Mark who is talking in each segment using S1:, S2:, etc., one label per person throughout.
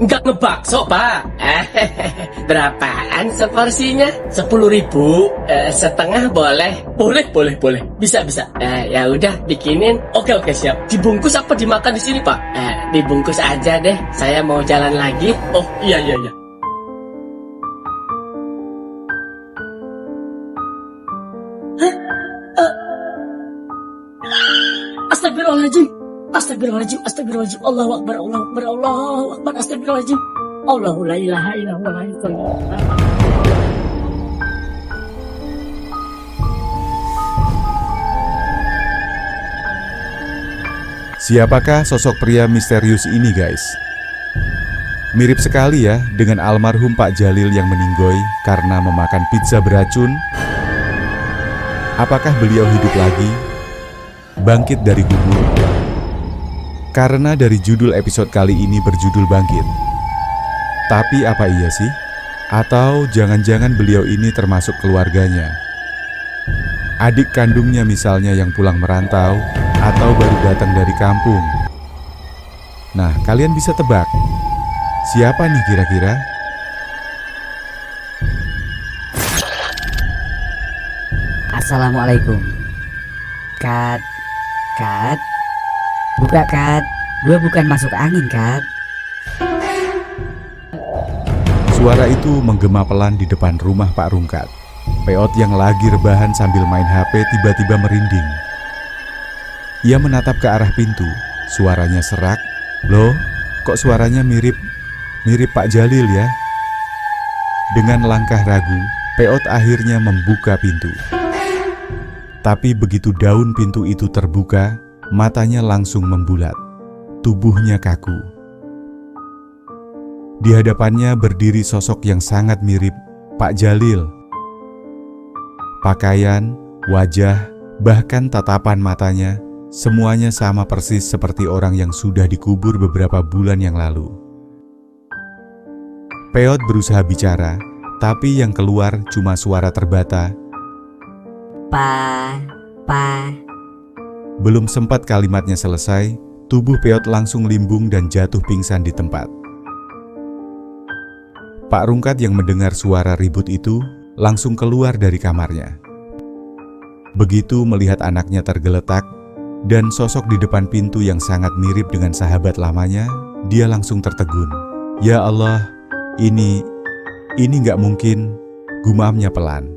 S1: Enggak ngebakso, Pak. Berapaan seporsinya? 10.000, setengah boleh? Boleh. Bisa. Ya udah, bikinin. Oke, siap. Dibungkus apa dimakan di sini, Pak? Dibungkus aja deh. Saya mau jalan lagi. Oh, iya. Astagfirullahaladzim. Allahu Akbar. Astagfirullahaladzim. Allahu la ilaha illallah.
S2: Siapakah sosok pria misterius ini, guys? Mirip sekali ya dengan almarhum Pak Jalil yang meninggoy karena memakan pizza beracun. Apakah beliau hidup lagi? Bangkit dari kubur? Karena dari judul episode kali ini berjudul Bangkit. Tapi apa iya sih? Atau jangan-jangan beliau ini termasuk keluarganya? Adik kandungnya misalnya yang pulang merantau atau baru datang dari kampung. Nah, kalian bisa tebak siapa nih kira-kira?
S3: Assalamualaikum. Kat. Buka, Kat. Gua bukan masuk angin, Kat.
S2: Suara itu menggema pelan di depan rumah Pak Rungkat. Peot yang lagi rebahan sambil main HP tiba-tiba merinding. Ia menatap ke arah pintu. Suaranya serak. Loh, kok suaranya mirip Pak Jalil ya? Dengan langkah ragu, Peot akhirnya membuka pintu. Tapi begitu daun pintu itu terbuka, matanya langsung membulat. Tubuhnya kaku. Di hadapannya berdiri sosok yang sangat mirip Pak Jalil. Pakaian, wajah, bahkan tatapan matanya, semuanya sama persis seperti orang yang sudah dikubur beberapa bulan yang lalu. Peot berusaha bicara, tapi yang keluar cuma suara terbata.
S3: Pa.
S2: Belum sempat kalimatnya selesai, tubuh Peot langsung limbung dan jatuh pingsan di tempat. Pak Rungkat yang mendengar suara ribut itu langsung keluar dari kamarnya. Begitu melihat anaknya tergeletak dan sosok di depan pintu yang sangat mirip dengan sahabat lamanya, dia langsung tertegun. Ya Allah, ini nggak mungkin, gumamnya pelan.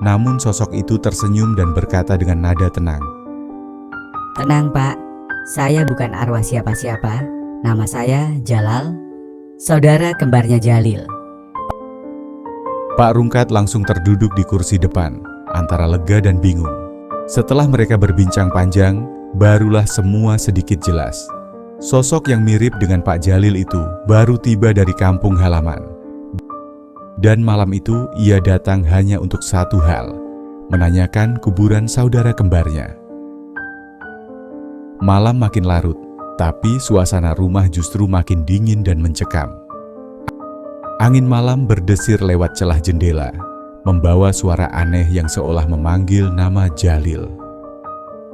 S2: Namun sosok itu tersenyum dan berkata dengan nada tenang.
S3: Tenang, Pak. Saya bukan arwah siapa-siapa. Nama saya Jalal, saudara kembarnya Jalil.
S2: Pak Rungkat langsung terduduk di kursi depan, antara lega dan bingung. Setelah mereka berbincang panjang, barulah semua sedikit jelas. Sosok yang mirip dengan Pak Jalil itu baru tiba dari kampung halaman. Dan malam itu ia datang hanya untuk satu hal, menanyakan kuburan saudara kembarnya. Malam makin larut, tapi suasana rumah justru makin dingin dan mencekam. Angin malam berdesir lewat celah jendela, membawa suara aneh yang seolah memanggil nama Jalil.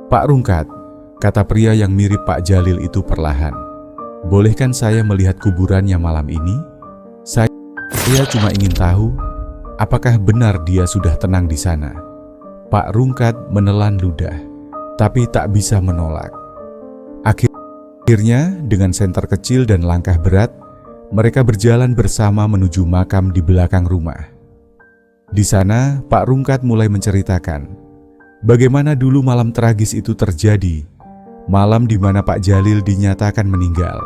S2: Pak Rungkat, kata pria yang mirip Pak Jalil itu perlahan. Bolehkan saya melihat kuburannya malam ini? Saya cuma ingin tahu, apakah benar dia sudah tenang di sana? Pak Rungkat menelan ludah, tapi tak bisa menolak. Akhirnya, dengan senter kecil dan langkah berat, mereka berjalan bersama menuju makam di belakang rumah. Di sana, Pak Rungkat mulai menceritakan bagaimana dulu malam tragis itu terjadi. Malam di mana Pak Jalil dinyatakan meninggal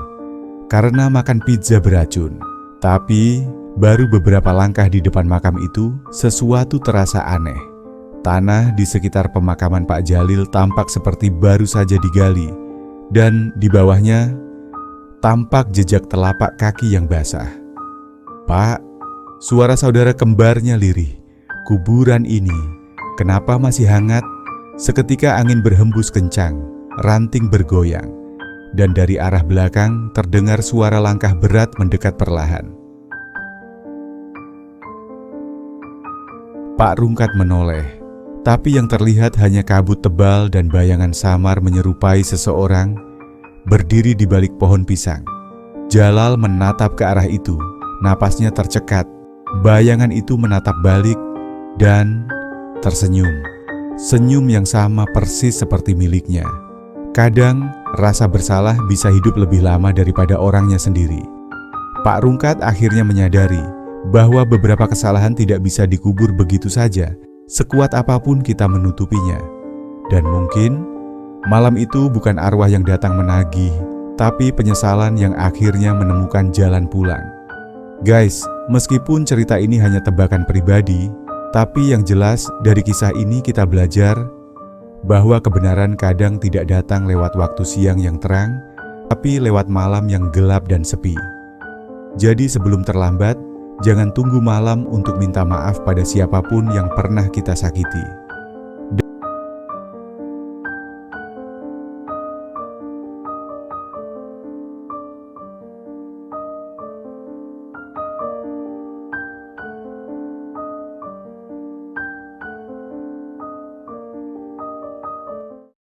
S2: karena makan pizza beracun. Tapi baru beberapa langkah di depan makam itu, sesuatu terasa aneh. Tanah di sekitar pemakaman Pak Jalil tampak seperti baru saja digali, dan di bawahnya tampak jejak telapak kaki yang basah. Pak, suara saudara kembarnya lirih. Kuburan ini, kenapa masih hangat? Seketika angin berhembus kencang, ranting bergoyang, dan dari arah belakang terdengar suara langkah berat mendekat perlahan. Pak Rungkat menoleh, tapi yang terlihat hanya kabut tebal dan bayangan samar menyerupai seseorang berdiri di balik pohon pisang. Jalal menatap ke arah itu, napasnya tercekat. Bayangan itu menatap balik dan tersenyum. Senyum yang sama persis seperti miliknya. Kadang, rasa bersalah bisa hidup lebih lama daripada orangnya sendiri. Pak Rungkat akhirnya menyadari bahwa beberapa kesalahan tidak bisa dikubur begitu saja, sekuat apapun kita menutupinya. Dan mungkin, malam itu bukan arwah yang datang menagih, tapi penyesalan yang akhirnya menemukan jalan pulang. Guys, meskipun cerita ini hanya tebakan pribadi, tapi yang jelas dari kisah ini kita belajar bahwa kebenaran kadang tidak datang lewat waktu siang yang terang, tapi lewat malam yang gelap dan sepi. Jadi sebelum terlambat, jangan tunggu malam untuk minta maaf pada siapapun yang pernah kita sakiti.